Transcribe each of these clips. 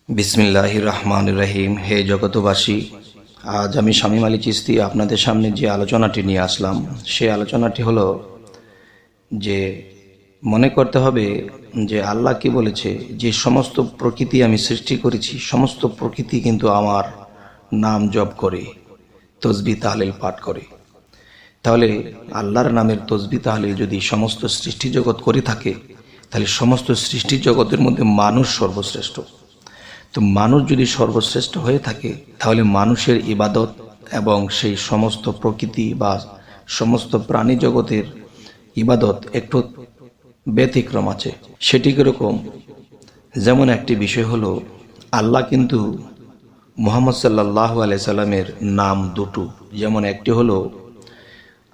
বিসমিল্লাহির রহমানির রহিম। হে জগতবাসী, আজ আমি শামীম আলী চিশতি আপনাদের সামনে যে আলোচনাটি নিয়ে আসলাম, সেই আলোচনাটি হলো যে মনে করতে হবে যে আল্লাহ কি বলেছে, যে সমস্ত প্রকৃতি আমি সৃষ্টি করেছি সমস্ত প্রকৃতি কিন্তু আমার নাম জপ করে, তসবিহ তাহলিল পাঠ করে। তাহলে আল্লাহর নামের তসবিহ তাহলিল যদি সমস্ত সৃষ্টি জগৎ করে থাকে, তাহলে সমস্ত সৃষ্টি জগতের মধ্যে মানুষ সর্বশ্রেষ্ঠ। তো মানুষ যদি সর্বশ্রেষ্ঠ হয়ে থাকে, তাহলে মানুষের ইবাদত এবং সেই সমস্ত প্রকৃতি বা সমস্ত প্রাণী জগতের ইবাদত একটু ব্যতিক্রম আছে। সেটি কিরকম? যেমন একটি বিষয় হলো, আল্লাহ কিন্তু মুহাম্মদ সাল্লাল্লাহু আলাইহি সাল্লামের নাম দুটো, যেমন একটি হলো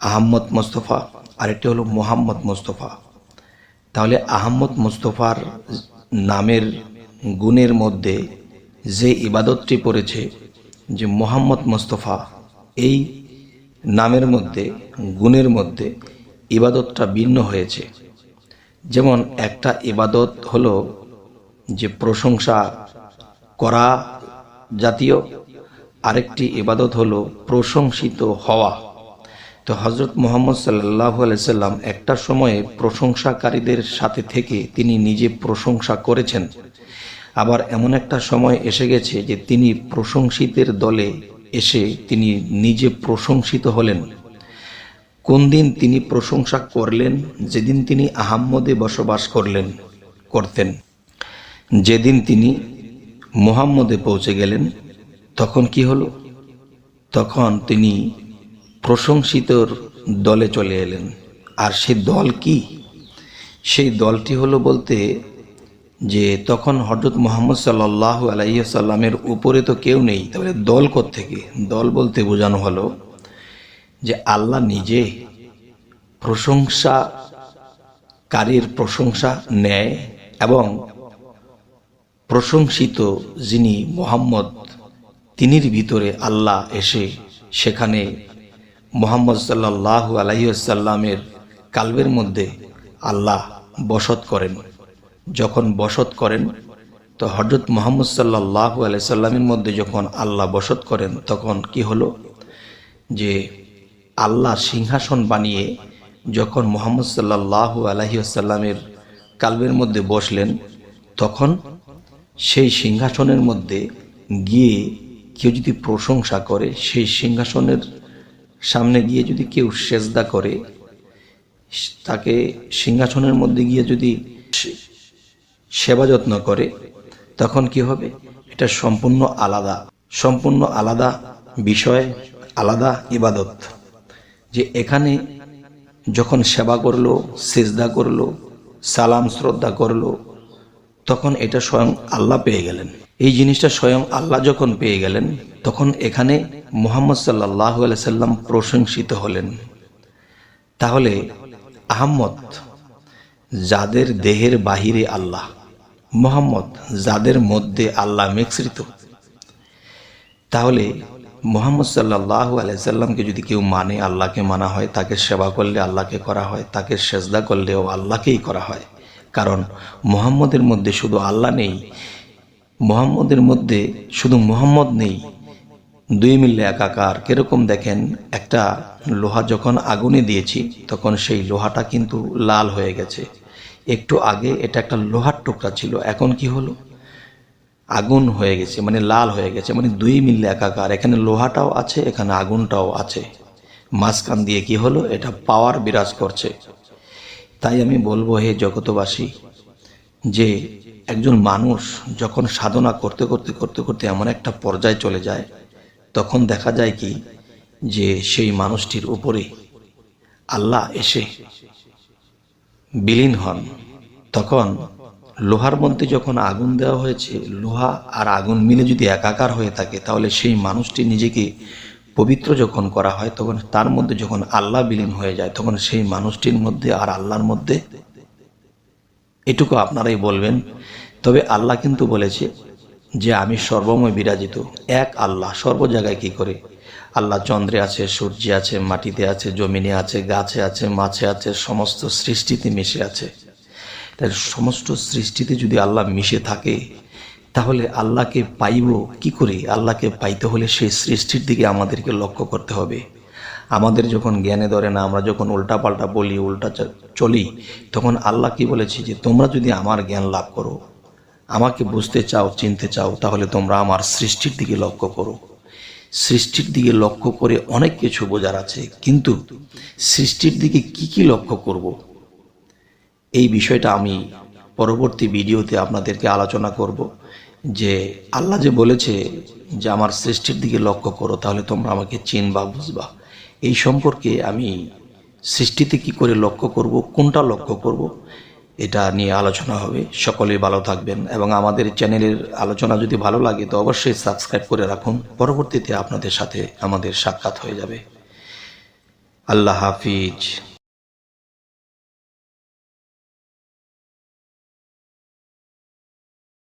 আহম্মদ মোস্তফা, আরেকটি হলো মুহাম্মদ মোস্তফা। তাহলে আহম্মদ মোস্তফার নামের গুণের মধ্যে যে ইবাদতটি পড়েছে, যে মুহাম্মদ মোস্তফা, এই নামের মধ্যে গুণের মধ্যে ইবাদতটা ভিন্ন হয়েছে। যেমন একটা ইবাদত হলো যে প্রশংসা করা জাতীয়, আরেকটি ইবাদত হলো প্রশংসিত হওয়া। তো হযরত মুহাম্মদ সাল্লাল্লাহু আলাইহি সাল্লাম একটা সময়ে প্রশংসাকারীদের সাথে থেকে তিনি নিজে প্রশংসা করেছেন। আবার এমন একটা সময় এসে গেছে যে তিনি প্রশংসিতের দলে এসে তিনি নিজে প্রশংসিত হলেন। কোন দিন তিনি প্রশংসা করলেন? যেদিন তিনি আহম্মদে বসবাস করতেন। যেদিন তিনি মুহাম্মদে পৌঁছে গেলেন, তখন কি হলো? তখন তিনি প্রশংসিতর দলে চলে এলেন। আর সেই দল কি? সেই দলটি হলো বলতে যে তখন হযরত মুহাম্মদ সাল্লাল্লাহু আলাইহি সাল্লামের উপরে তো কেউ নেই, তাহলে দল কোত্থেকে? দল বলতে বোঝানো হলো যে আল্লাহ নিজে প্রশংসাকারীর প্রশংসা নেয় এবং প্রশংসিত যিনি মুহাম্মদ, তিনির ভিতরে আল্লাহ এসে সেখানে মুহাম্মদ সাল্লাল্লাহু আলাইহি সাল্লামের কালবের মধ্যে আল্লাহ বসত করেন। যখন বসত করেন, তো হযরত মুহাম্মদ সাল্লাল্লাহু আলাইহি সাল্লামের মধ্যে যখন আল্লাহ বসত করেন, তখন কি হলো যে আল্লাহ সিংহাসন বানিয়ে যখন মুহাম্মদ সাল্লাল্লাহু আলাইহি সাল্লামের কালবের মধ্যে বসলেন, তখন সেই সিংহাসনের মধ্যে গিয়ে কেউ যদি প্রশংসা করে, সেই সিংহাসনের সামনে গিয়ে যদি কেউ সেজদা করে, তাকে সিংহাসনের মধ্যে গিয়ে যদি সেবা যত্ন করে, তখন কি হবে? এটা সম্পূর্ণ আলাদা বিষয়, আলাদা ইবাদত। যে এখানে যখন সেবা করলো, সিজদা করলো, সালাম শ্রদ্ধা করলো, তখন এটা স্বয়ং আল্লাহ পেয়ে গেলেন। এই জিনিসটা স্বয়ং আল্লাহ যখন পেয়ে গেলেন, তখন এখানে মুহাম্মদ সাল্লাল্লাহু আলাইহি সাল্লাম প্রশংসিত হলেন। তাহলে আহম্মদ যাদের দেহের বাহিরে আল্লাহ, মুহাম্মদ যাদের মধ্যে আল্লাহ মিশ্রিত, তাহলে মুহাম্মদ সাল্লাল্লাহু আলাইহি সাল্লামকে যদি কেউ মানে, আল্লাহকে মানা হয়, তাকে সেবা করলে আল্লাহকে করা হয়, তাকে সেজদা করলেও আল্লাহকেই করা হয়। কারণ মুহাম্মদের মধ্যে শুধু আল্লাহ নেই, মুহাম্মদের মধ্যে শুধু মুহাম্মদ নেই, দুই মিললে একাকার। কিরকম দেখেন, একটা লোহা যখন আগুনে দিয়েছি, তখন সেই লোহাটা কিন্তু লাল হয়ে গেছে। একটু আগে এটা একটা লোহার টুকরা ছিল, এখন কি হলো? আগুন হয়ে গেছে, মানে লাল হয়ে গেছে, মানে দুই মিললে একাকার। এখানে লোহাটাও আছে, এখানে আগুনটাও আছে, মাঝখান দিয়ে কি হলো? এটা পাওয়ার বিরাজ করছে। তাই আমি বলবো, হে জগতবাসী, যে একজন মানুষ যখন সাধনা করতে করতে করতে করতে এমন একটা পর্যায়ে চলে যায়, তখন দেখা যায় কি যে সেই মানুষটির উপরে আল্লাহ এসে বিলীন হন। তখন লোহার মধ্যে যখন আগুন দেওয়া হয়েছে, লোহা আর আগুন মিলে যদি একাকার হয়ে থাকে, তাহলে সেই মানুষটি নিজেকে পবিত্র যখন করা হয়, তখন তার মধ্যে যখন আল্লাহ বিলীন হয়ে যায়, তখন সেই মানুষটির মধ্যে আর আল্লাহর মধ্যে, এটুকু আপনারাই বলবেন। তবে আল্লাহ কিন্তু বলেছে যে আমি সর্বময় বিরাজিত। এক আল্লাহ সর্ব জায়গায় কি করে? আল্লাহ চন্দ্রে আছে, সূর্যে আছে, মাটিতে আছে, জমিনে আছে, গাছে আছে, মাছে আছে, সমস্ত সৃষ্টিতে মিশে আছে। তাই সমস্ত সৃষ্টিতে যদি আল্লাহ মিশে থাকে, তাহলে আল্লাহকে পাইব কি করে? আল্লাহকে পাইতে হলে সেই সৃষ্টির দিকে আমাদেরকে লক্ষ্য করতে হবে। আমাদের যখন জ্ঞানে ধরে না, আমরা যখন উল্টাপাল্টা বলি, চলি, তখন আল্লাহ কি বলেছে যে তোমরা যদি আমার জ্ঞান লাভ করো, আমাকে বুঝতে চাও, চিনতে চাও, তাহলে তোমরা আমার সৃষ্টির দিকে লক্ষ্য করো। সৃষ্টির দিকে লক্ষ্য করে অনেক কিছু বোঝার আছে, কিন্তু সৃষ্টির দিকে কি কি লক্ষ্য করব, এই বিষয়টা আমি পরবর্তী ভিডিওতে আপনাদেরকে আলোচনা করব। যে আল্লাহ যে বলেছে যে আমার সৃষ্টির দিকে লক্ষ্য করো, তাহলে তোমরা আমাকে চিনবা, বুঝবা, এই সম্পর্কে আমি সৃষ্টিতে কি করে লক্ষ্য করব, কোনটা লক্ষ্য করব, এটা নিয়ে আলোচনা হবে। সকলেই ভালো থাকবেন, এবং আমাদের চ্যানেলের আলোচনা যদি ভালো লাগে তো অবশ্যই সাবস্ক্রাইব করে রাখুন। পরবর্তীতে আপনাদের সাথে আমাদের সাক্ষাৎ হয়ে যাবে। আল্লাহ হাফিজ।